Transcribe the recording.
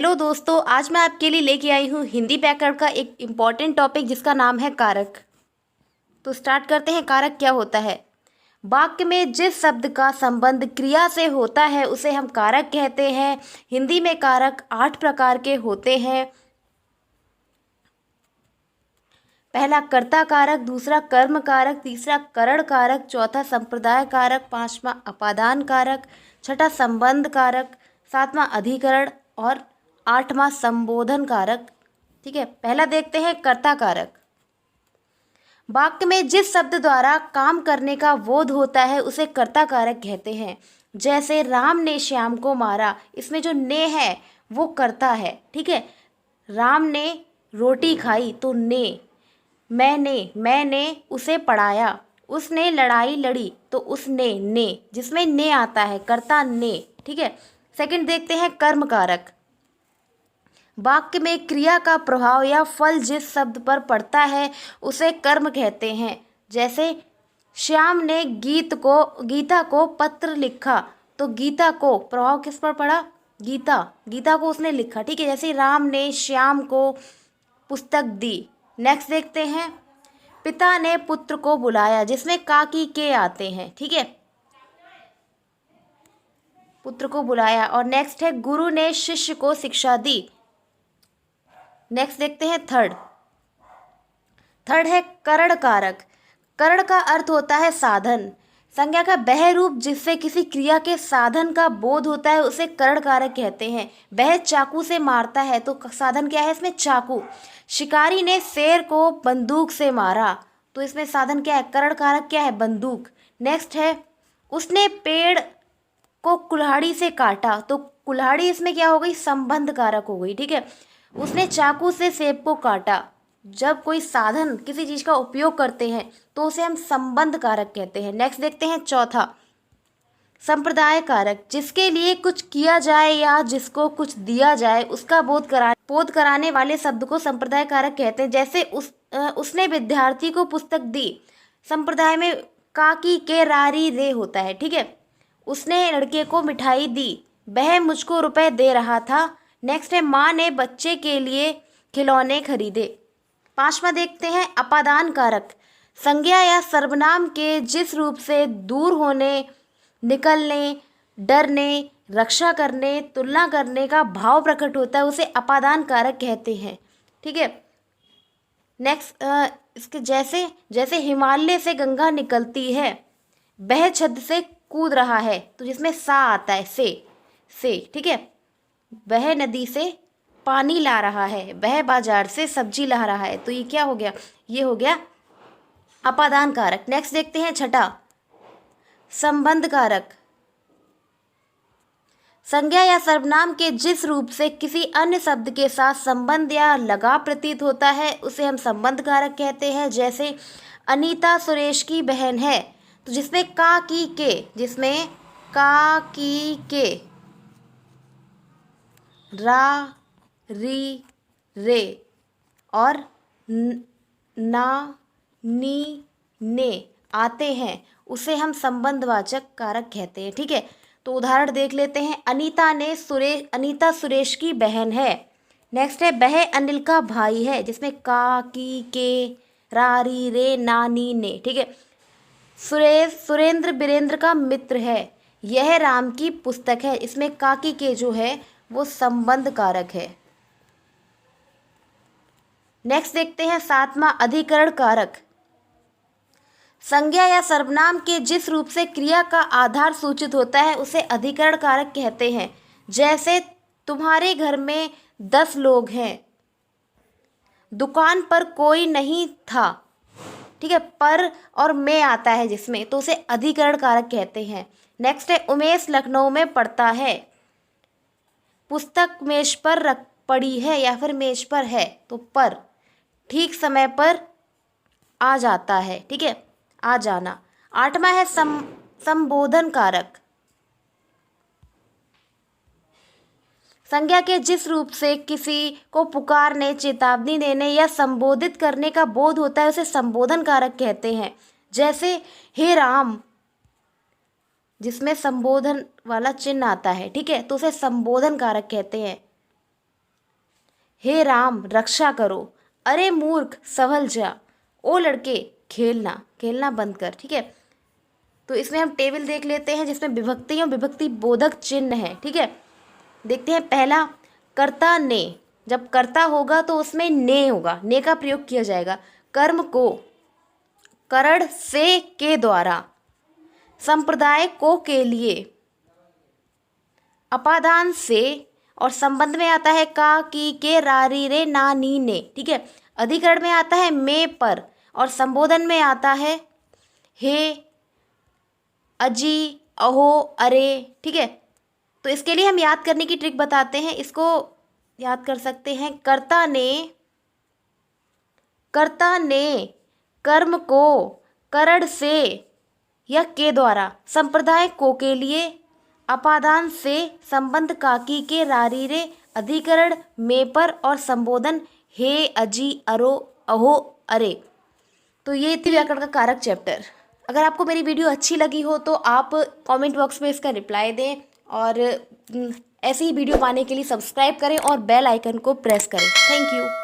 Hello दोस्तों, आज मैं आपके लिए लेके आई हूँ हिंदी व्याकरण का एक इम्पॉर्टेंट टॉपिक जिसका नाम है कारक। तो स्टार्ट करते हैं। कारक क्या होता है? वाक्य में जिस शब्द का संबंध क्रिया से होता है उसे हम कारक कहते हैं। हिंदी में कारक 8 प्रकार के होते हैं। पहला कर्ता कारक, दूसरा कर्म कारक, तीसरा करण कारक, चौथा संप्रदाय कारक, पांचवा अपादान कारक, छठा संबंध कारक, सातवां अधिकरण और आठवां संबोधन कारक। ठीक है, पहला देखते हैं कर्ता कारक। वाक्य में जिस शब्द द्वारा काम करने का बोध होता है उसे कर्ता कारक कहते हैं। जैसे राम ने श्याम को मारा, इसमें जो ने है वो कर्ता है। ठीक है, राम ने रोटी खाई तो ने। मैंने उसे पढ़ाया, उसने लड़ाई लड़ी तो उसने ने, जिसमें ने आता है कर्ता ने। ठीक है, सेकंड देखते हैं कर्म कारक। वाक्य में क्रिया का प्रभाव या फल जिस शब्द पर पड़ता है उसे कर्म कहते हैं। जैसे श्याम ने गीता को पत्र लिखा तो गीता को प्रभाव किस पर पड़ा? गीता को उसने लिखा। ठीक है, जैसे राम ने श्याम को पुस्तक दी। नेक्स्ट देखते हैं पिता ने पुत्र को बुलाया, जिसमें का की के आते हैं। ठीक है, पुत्र को बुलाया। और नेक्स्ट है गुरु ने शिष्य को शिक्षा दी। नेक्स्ट देखते हैं थर्ड है करण कारक। करण का अर्थ होता है साधन। संज्ञा का वह रूप जिससे किसी क्रिया के साधन का बोध होता है उसे करण कारक कहते हैं। वह चाकू से मारता है तो साधन क्या है इसमें? चाकू। शिकारी ने शेर को बंदूक से मारा तो इसमें साधन क्या है? करण कारक क्या है? बंदूक। नेक्स्ट है उसने पेड़ को कुल्हाड़ी से काटा तो कुल्हाड़ी इसमें क्या हो गई? संबंध कारक हो गई। ठीक है, उसने चाकू से सेब को काटा। जब कोई साधन किसी चीज का उपयोग करते हैं तो उसे हम संबंध कारक कहते हैं। नेक्स्ट देखते हैं चौथा संप्रदाय कारक। जिसके लिए कुछ किया जाए या जिसको कुछ दिया जाए उसका बोध कराने वाले शब्द को संप्रदाय कारक कहते हैं। जैसे उसने विद्यार्थी को पुस्तक दी, संप्रदाय में का की के रारी रे होता है। ठीक है, उसने लड़के को मिठाई दी, वह मुझको रुपए दे रहा था। नेक्स्ट है माँ ने बच्चे के लिए खिलौने खरीदे। पांचवा देखते हैं अपादान कारक। संज्ञा या सर्वनाम के जिस रूप से दूर होने, निकलने, डरने, रक्षा करने, तुलना करने का भाव प्रकट होता है उसे अपादान कारक कहते हैं। ठीक है, नेक्स्ट इसके जैसे हिमालय से गंगा निकलती है, वह छत से कूद रहा है तो जिसमें सा आता है से। ठीक है, वह नदी से पानी ला रहा है, वह बाजार से सब्जी ला रहा है तो ये क्या हो गया? ये हो गया अपादान कारक। नेक्स्ट देखते हैं छठा संबंध कारक। संज्ञा या सर्वनाम के जिस रूप से किसी अन्य शब्द के साथ संबंध या लगाव प्रतीत होता है उसे हम संबंध कारक कहते हैं। जैसे अनीता सुरेश की बहन है तो जिसमें का की के रा री रे और ना नी ने आते हैं उसे हम संबंधवाचक कारक कहते हैं। ठीक है, तो उदाहरण देख लेते हैं। अनीता सुरेश की बहन है। नेक्स्ट है वह अनिल का भाई है, जिसमें का की के रारी रे नानी ने। ठीक है, सुरेंद्र बीरेंद्र का मित्र है, यह राम की पुस्तक है, इसमें का की के जो है वो संबंध कारक है। नेक्स्ट देखते हैं सातवां अधिकरण कारक। संज्ञा या सर्वनाम के जिस रूप से क्रिया का आधार सूचित होता है उसे अधिकरण कारक कहते हैं। जैसे तुम्हारे घर में 10 लोग हैं, दुकान पर कोई नहीं था। ठीक है, पर और में आता है जिसमें तो उसे अधिकरण कारक कहते हैं। नेक्स्ट है उमेश लखनऊ में पढ़ता है, पुस्तक मेज पर पड़ी है या फिर मेज पर है तो पर, ठीक समय पर आ जाता है। ठीक है, आ जाना। आठवां है संबोधन कारक। संज्ञा के जिस रूप से किसी को पुकारने, चेतावनी देने या संबोधित करने का बोध होता है उसे संबोधन कारक कहते हैं। जैसे हे राम, जिसमें संबोधन वाला चिन्ह आता है। ठीक है, तो उसे संबोधन कारक कहते हैं। हे राम रक्षा करो, अरे मूर्ख संभल जा, ओ लड़के खेलना, खेलना बंद कर। ठीक है, तो इसमें हम टेबल देख लेते हैं जिसमें विभक्ति और विभक्ति बोधक चिन्ह है। ठीक है, देखते हैं। पहला, कर्ता ने, जब कर्ता होगा तो उसमें ने होगा, ने का प्रयोग किया जाएगा। कर्म को करण से के द्वारा, संप्रदाय को के लिए, अपादान से, और संबंध में आता है का, की, के, रा, री, रे, ना, नी, ने। ठीक है, अधिकरण में आता है में, पर, और संबोधन में आता है हे, अजी, अहो, अरे। ठीक है, तो इसके लिए हम याद करने की ट्रिक बताते हैं। इसको याद कर सकते हैं। कर्ता ने कर्म को करण से या के द्वारा, संप्रदाय को के लिए, अपादान से, संबंध का, की, के, रारी, रे, अधिकरण में, पर, और संबोधन हे, अजी, अरो, अहो, अरे। तो ये थी व्याकरण का कारक चैप्टर। अगर आपको मेरी वीडियो अच्छी लगी हो तो आप कमेंट बॉक्स में इसका रिप्लाई दें, और ऐसी ही वीडियो पाने के लिए सब्सक्राइब करें और बेल आइकन को प्रेस करें। Thank you.